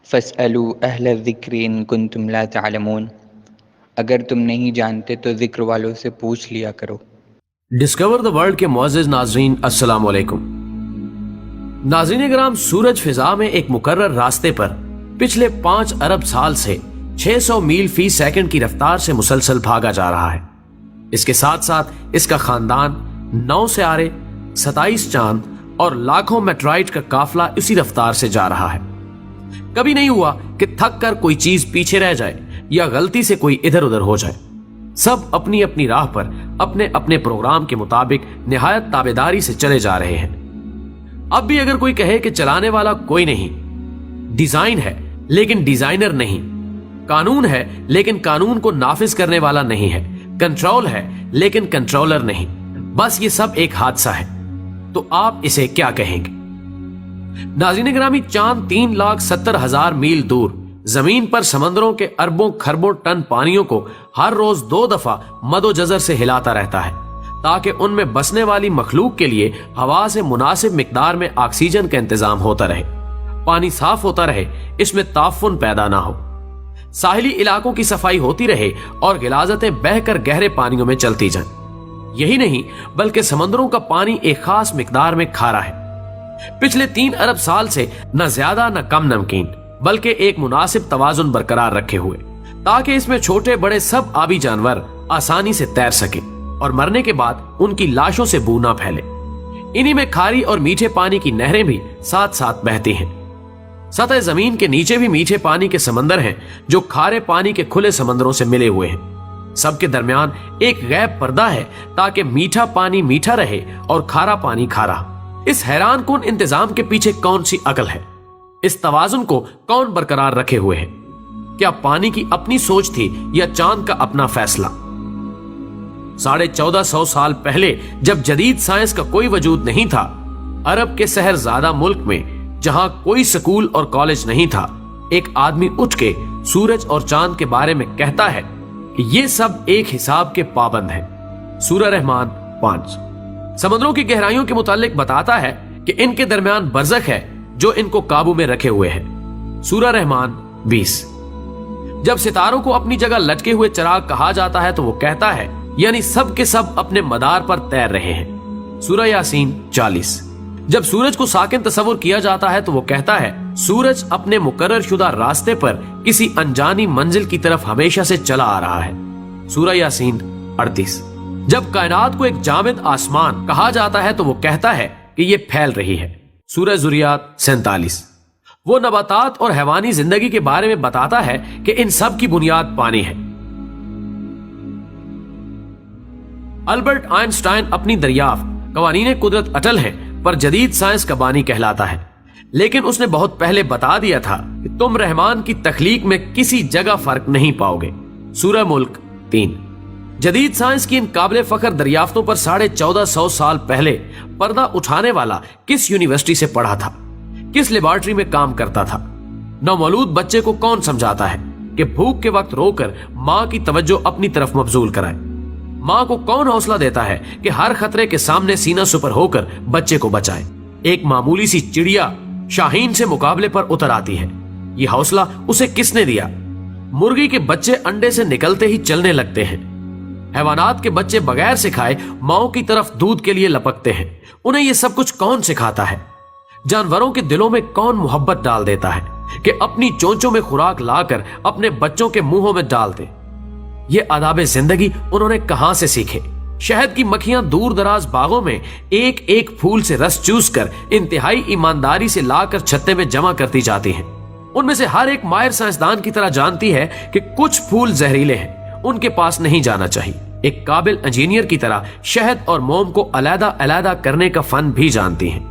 فَاسْأَلُوا أَهْلَ الذِّكْرِ إِن كُنتُمْ لَا تَعْلَمُونَ، اگر تم نہیں جانتے تو ذکر والوں سے پوچھ لیا کرو۔ ڈسکور دا ورلڈ کے معزز ناظرین، السلام علیکم۔ ناظرین کرام، سورج فضا میں ایک مقرر راستے پر پچھلے 5 ارب سال سے 600 میل فی سیکنڈ کی رفتار سے مسلسل بھاگا جا رہا ہے۔ اس کے ساتھ ساتھ اس کا خاندان 9 سیارے، 27 چاند اور لاکھوں میٹرائٹ کا قافلہ اسی رفتار سے جا رہا ہے۔ کبھی نہیں ہوا کہ تھک کر کوئی چیز پیچھے رہ جائے یا غلطی سے کوئی ادھر ادھر ہو جائے۔ سب اپنی اپنی راہ پر اپنے اپنے پروگرام کے مطابق نہایت تابعداری سے چلے جا رہے ہیں۔ اب بھی اگر کوئی کہے کہ چلانے والا کوئی نہیں، ڈیزائن ہے لیکن ڈیزائنر نہیں، قانون ہے لیکن قانون کو نافذ کرنے والا نہیں ہے، کنٹرول ہے لیکن کنٹرولر نہیں، بس یہ سب ایک حادثہ ہے، تو آپ اسے کیا کہیں گے؟ ناظرین گرامی، چاند 3,70,000 میل دور زمین پر سمندروں کے اربوں کھربوں ٹن پانیوں کو ہر روز 2 دفعہ مد و جزر سے ہلاتا رہتا ہے تاکہ ان میں بسنے والی مخلوق کے لیے ہوا سے مناسب مقدار میں آکسیجن کا انتظام ہوتا رہے، پانی صاف ہوتا رہے، اس میں تعفن پیدا نہ ہو، ساحلی علاقوں کی صفائی ہوتی رہے اور غلاظتیں بہہ کر گہرے پانیوں میں چلتی جائیں۔ یہی نہیں بلکہ سمندروں کا پانی ایک خاص مقدار میں کھارا ہے، پچھلے 3 ارب سال سے نہ زیادہ نہ کم نمکین، بلکہ ایک مناسب توازن برقرار رکھے ہوئے تاکہ اس میں چھوٹے بڑے سب آبی جانور آسانی سے تیر سکے اور مرنے کے بعد ان کی لاشوں سے بو نہ پھیلے۔ انہی میں کھاری اور میٹھے پانی کی نہریں بھی ساتھ ساتھ بہتی ہیں۔ سطح زمین کے نیچے بھی میٹھے پانی کے سمندر ہیں جو کھارے پانی کے کھلے سمندروں سے ملے ہوئے ہیں۔ سب کے درمیان ایک غیب پردہ ہے تاکہ میٹھا پانی میٹھا رہے اور کھارا پانی کھارا۔ اس حیران کن انتظام کے پیچھے کون سی عقل ہے؟ اس توازن کو کون برقرار رکھے ہوئے ہے؟ کیا پانی کی اپنی سوچ تھی یا چاند کا اپنا فیصلہ؟ 1450 سال پہلے جب جدید سائنس کا کوئی وجود نہیں تھا، عرب کے شہر زادہ ملک میں جہاں کوئی سکول اور کالج نہیں تھا، ایک آدمی اٹھ کے سورج اور چاند کے بارے میں کہتا ہے کہ یہ سب ایک حساب کے پابند ہیں۔ سورہ رحمان 5 سمندروں کی گہرائیوں کے متعلق بتاتا ہے کہ ان کے درمیان برزخ ہے جو ان کو قابو میں رکھے ہوئے ہے۔ سورہ رحمان 20 جب ستاروں کو اپنی جگہ لٹکے ہوئے چراغ کہا جاتا ہے تو وہ کہتا ہے یعنی سب کے سب اپنے مدار پر تیر رہے ہیں۔ سورہ یاسین 40 جب سورج کو ساکن تصور کیا جاتا ہے تو وہ کہتا ہے سورج اپنے مقرر شدہ راستے پر کسی انجانی منزل کی طرف ہمیشہ سے چلا آ رہا ہے۔ سورہ یاسین 38 جب کائنات کو ایک جامد آسمان کہا جاتا ہے تو وہ کہتا ہے کہ یہ پھیل رہی ہے۔ سورہ ذریات 47 وہ نباتات اور حیوانی زندگی کے بارے میں بتاتا ہے کہ ان سب کی بنیاد پانی ہے۔ البرٹ آئنسٹائن اپنی دریافت قوانین قدرت اٹل ہیں پر جدید سائنس کا بانی کہلاتا ہے، لیکن اس نے بہت پہلے بتا دیا تھا کہ تم رحمان کی تخلیق میں کسی جگہ فرق نہیں پاؤ گے۔ سورہ ملک 3 جدید سائنس کی ان قابل فخر دریافتوں پر 1450 سال پہلے پردہ اٹھانے والا کس یونیورسٹی سے پڑھا تھا، کس لیبارٹری میں کام کرتا تھا؟ نومولود بچے کو کون سمجھاتا ہے کہ بھوک کے وقت رو کر ماں کی توجہ اپنی طرف مبذول کرائے؟ ماں کو کون حوصلہ دیتا ہے کہ ہر خطرے کے سامنے سینہ سپر ہو کر بچے کو بچائے؟ ایک معمولی سی چڑیا شاہین سے مقابلے پر اتر آتی ہے، یہ حوصلہ اسے کس نے دیا؟ مرغی کے بچے انڈے سے نکلتے ہی چلنے لگتے ہیں، حیوانات کے بچے بغیر سکھائے ماؤں کی طرف دودھ کے لیے لپکتے ہیں، انہیں یہ سب کچھ کون سکھاتا ہے؟ جانوروں کے دلوں میں کون محبت ڈال دیتا ہے کہ اپنی چونچوں میں خوراک لا کر اپنے بچوں کے منہوں میں ڈال دے؟ یہ آداب زندگی انہوں نے کہاں سے سیکھے؟ شہد کی مکھیاں دور دراز باغوں میں ایک ایک پھول سے رس چوس کر انتہائی ایمانداری سے لا کر چھتے میں جمع کرتی جاتی ہیں۔ ان میں سے ہر ایک ماہر سائنسدان کی طرح جانتی ہے کہ کچھ پھول زہریلے ہیں، ان کے پاس نہیں جانا چاہیے۔ ایک قابل انجینئر کی طرح شہد اور موم کو علیحدہ علیحدہ کرنے کا فن بھی جانتی ہیں۔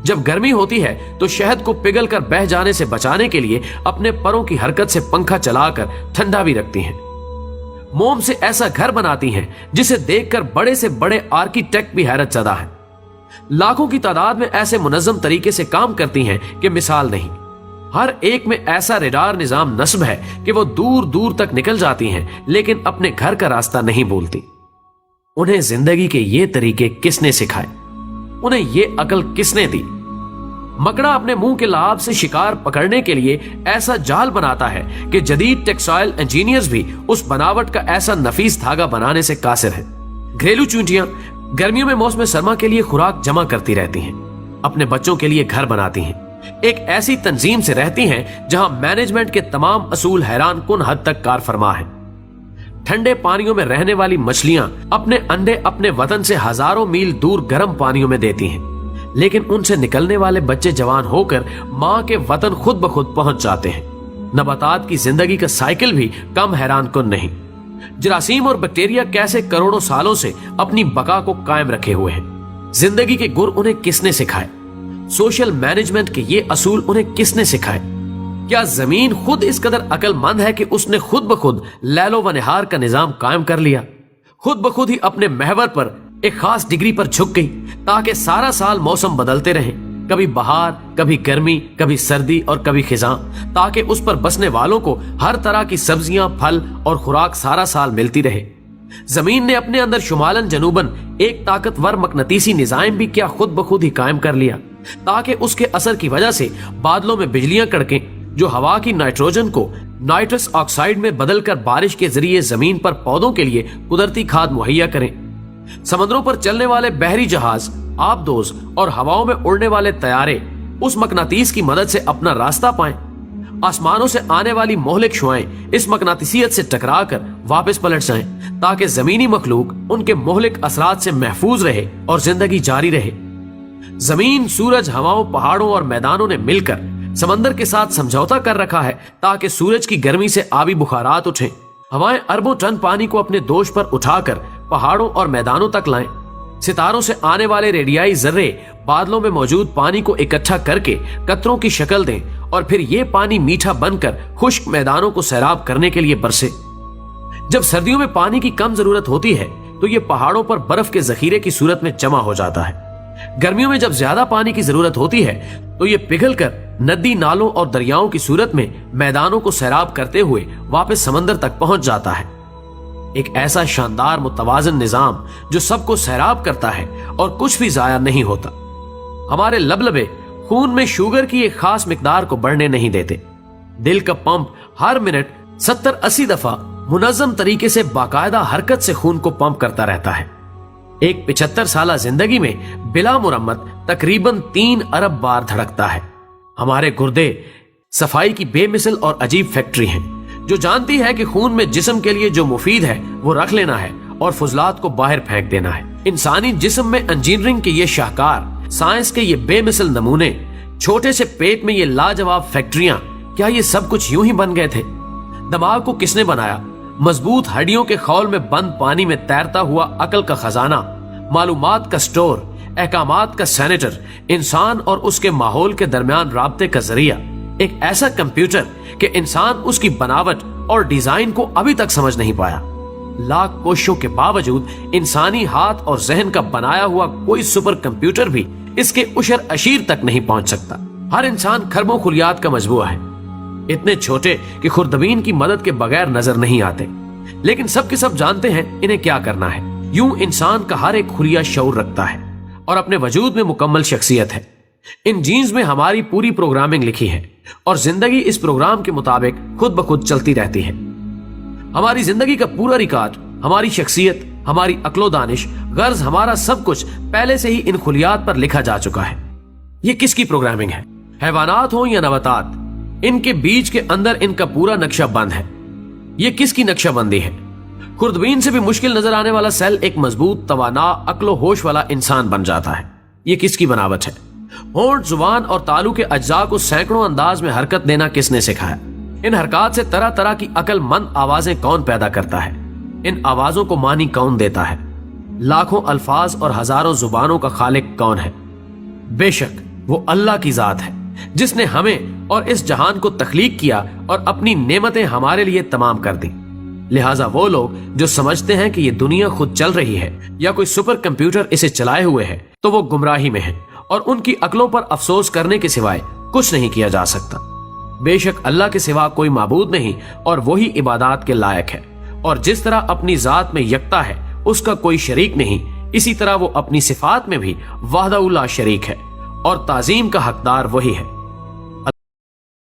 جب گرمی ہوتی ہے تو شہد کو پگھل کر بہہ جانے سے بچانے کے لیے اپنے پروں کی حرکت سے پنکھا چلا کر ٹھنڈا بھی رکھتی ہیں۔ موم سے ایسا گھر بناتی ہیں جسے دیکھ کر بڑے سے بڑے آرکیٹیکٹ بھی حیرت زدہ ہیں۔ لاکھوں کی تعداد میں ایسے منظم طریقے سے کام کرتی ہیں کہ مثال نہیں۔ ہر ایک میں ایسا ریڈار نظام نصب ہے کہ وہ دور دور تک نکل جاتی ہیں لیکن اپنے گھر کا راستہ نہیں بھولتی۔ انہیں زندگی کے یہ طریقے کس نے سکھائے؟ انہیں یہ عقل کس نے دی؟ مکڑا اپنے منہ کے لعاب سے شکار پکڑنے کے لیے ایسا جال بناتا ہے کہ جدید ٹیکسٹائل انجینئرز بھی اس بناوٹ کا ایسا نفیس دھاگا بنانے سے قاصر ہیں۔ گھریلو چونٹیاں گرمیوں میں موسم سرما کے لیے خوراک جمع کرتی رہتی ہیں، اپنے بچوں کے لیے گھر بناتی ہیں، ایک ایسی تنظیم سے رہتی ہیں جہاں مینجمنٹ کے تمام اصول حیران کن حد تک کار فرما ہیں۔ ٹھنڈے پانیوں میں رہنے والی مچھلیاں اپنے انڈے اپنے وطن سے ہزاروں میل دور گرم پانیوں میں دیتی ہیں، لیکن ان سے نکلنے والے بچے جوان ہو کر ماں کے وطن خود بخود پہنچ جاتے ہیں۔ نباتات کی زندگی کا سائیکل بھی کم حیران کن نہیں۔ جراثیم اور بیکٹیریا کیسے کروڑوں سالوں سے اپنی بقا کو قائم رکھے ہوئے ہیں۔ زندگی کے گر انہیں کس نے سکھائے؟ سوشل مینجمنٹ کے یہ اصول انہیں کس نے سکھائے؟ کیا زمین خود اس قدر عقل مند ہے کہ اس نے خود بخود لیل و نہار کا نظام قائم کر لیا؟ خود بخود ہی اپنے محور پر ایک خاص ڈگری پر جھک گئی تاکہ سارا سال موسم بدلتے رہیں، کبھی بہار، کبھی گرمی، کبھی سردی اور کبھی خزاں، تاکہ اس پر بسنے والوں کو ہر طرح کی سبزیاں، پھل اور خوراک سارا سال ملتی رہے۔ زمین نے اپنے اندر شمالن جنوبن ایک طاقتور مقناطیسی نظام بھی کیا خود بخود ہی قائم کر لیا، تاکہ اس کے اثر کی وجہ سے بادلوں میں بجلیاں کڑکیں جو ہوا کی نائٹروجن کو نائٹرس آکسائڈ میں بدل کر بارش کے ذریعے زمین پر پودوں کے لیے قدرتی کھاد مہیا کریں۔ سمندروں پر چلنے والے بحری جہاز، آبدوز اور ہواؤں میں اڑنے والے طیارے اس مقناطیس کی مدد سے اپنا راستہ پائیں۔ آسمانوں سے آنے والی مہلک شعاعیں اس مقناطیسیت سے ٹکرا کر واپس پلٹ جائیں تاکہ زمینی مخلوق ان کے مہلک اثرات سے محفوظ رہے اور زندگی جاری رہے۔ زمین، سورج، ہواؤں، پہاڑوں اور میدانوں نے مل کر سمندر کے ساتھ سمجھوتا کر رکھا ہے تاکہ سورج کی گرمی سے آبی بخارات اٹھیں، ہوائیں اربوں ٹن پانی کو اپنے دوش پر اٹھا کر پہاڑوں اور میدانوں تک لائیں، ستاروں سے آنے والے ریڈیائی ذرے بادلوں میں موجود پانی کو اکٹھا کر کے قطروں کی شکل دیں اور پھر یہ پانی میٹھا بن کر خشک میدانوں کو سیراب کرنے کے لیے برسے۔ جب سردیوں میں پانی کی کم ضرورت ہوتی ہے تو یہ پہاڑوں پر برف کے ذخیرے کی صورت میں جمع ہو جاتا ہے۔ گرمیوں میں جب زیادہ پانی کی ضرورت ہوتی ہے تو یہ پگھل کر ندی، نالوں اور دریاؤں کی صورت میں میدانوں کو سیراب کرتے ہوئے واپس سمندر تک پہنچ جاتا ہے۔ ایک ایسا شاندار متوازن نظام جو سب کو سیراب کرتا ہے اور کچھ بھی ضائع نہیں ہوتا۔ ہمارے لبلبے خون میں شوگر کی ایک خاص مقدار کو بڑھنے نہیں دیتے۔ دل کا پمپ ہر منٹ 70-80 دفعہ منظم طریقے سے باقاعدہ حرکت سے خون کو پمپ کرتا رہتا ہے۔ ایک 75 سالہ زندگی میں بلا مرمت تقریباً 3 ارب بار دھڑکتا ہے۔ ہمارے گردے صفائی کی بے مثل اور عجیب فیکٹری ہیں جو جانتی ہے کہ خون میں جسم کے لیے جو مفید ہے وہ رکھ لینا ہے اور فضلات کو باہر پھینک دینا ہے۔ انسانی جسم میں انجینئرنگ کے یہ شاہکار، سائنس کے یہ بے مثل نمونے، چھوٹے سے پیٹ میں یہ لاجواب فیکٹریاں، کیا یہ سب کچھ یوں ہی بن گئے تھے؟ دماغ کو کس نے بنایا؟ مضبوط ہڈیوں کے خول میں بند پانی میں تیرتا ہوا عقل کا خزانہ، معلومات کا سٹور، احکامات کا سینیٹر، انسان اور اس کے ماحول کے درمیان رابطے کا ذریعہ، ایک ایسا کمپیوٹر کہ انسان اس کی بناوٹ اور ڈیزائن کو ابھی تک سمجھ نہیں پایا۔ لاکھ کوششوں کے باوجود انسانی ہاتھ اور ذہن کا بنایا ہوا کوئی سپر کمپیوٹر بھی اس کے عشر اشیر تک نہیں پہنچ سکتا۔ ہر انسان کھربوں خلیات کا مجموعہ ہے، اتنے چھوٹے کہ خوردبین کی مدد کے بغیر نظر نہیں آتے، لیکن سب کے سب جانتے ہیں انہیں کیا کرنا ہے۔ یوں انسان کا ہر ایک خلیہ شعور رکھتا ہے اور اپنے وجود میں مکمل شخصیت ہے۔ ان جینز میں ہماری پوری پروگرامنگ لکھی ہے اور زندگی اس پروگرام کے مطابق خود بخود چلتی رہتی ہے۔ ہماری زندگی کا پورا ریکارڈ، ہماری شخصیت، ہماری عقل و دانش، غرض ہمارا سب کچھ پہلے سے ہی ان خلیات پر لکھا جا چکا ہے۔ یہ کس کی پروگرامنگ ہے؟ حیوانات ہوں یا نباتات، ان کے بیج کے اندر ان کا پورا نقشہ بند ہے۔ یہ کس کی نقشہ بندی ہے؟ خوردبین سے بھی مشکل نظر آنے والا سیل ایک مضبوط، توانا، عقل و ہوش والا انسان بن جاتا ہے۔ یہ کس کی بناوٹ ہے؟ ہونٹ، زبان اور تالو کے اجزاء کو سینکڑوں انداز میں حرکت دینا کس نے سکھایا؟ ان حرکات سے طرح طرح کی عقل مند آوازیں کون پیدا کرتا ہے؟ ان آوازوں کو معنی کون دیتا ہے؟ لاکھوں الفاظ اور ہزاروں زبانوں کا خالق کون ہے؟ بے شک وہ اللہ کی ذات ہے جس نے ہمیں اور اس جہان کو تخلیق کیا اور اپنی نعمتیں ہمارے لیے تمام کر دی۔ لہٰذا وہ لوگ جو سمجھتے ہیں کہ یہ دنیا خود چل رہی ہے یا کوئی سپر کمپیوٹر اسے چلائے ہوئے ہے تو وہ گمراہی میں ہیں اور ان کی عقلوں پر افسوس کرنے کے سوائے کچھ نہیں کیا جا سکتا۔ بے شک اللہ کے سوا کوئی معبود نہیں اور وہی عبادات کے لائق ہے، اور جس طرح اپنی ذات میں یکتا ہے، اس کا کوئی شریک نہیں، اسی طرح وہ اپنی صفات میں بھی وحدہ لا شریک ہے اور تعظیم کا حقدار وہی ہے۔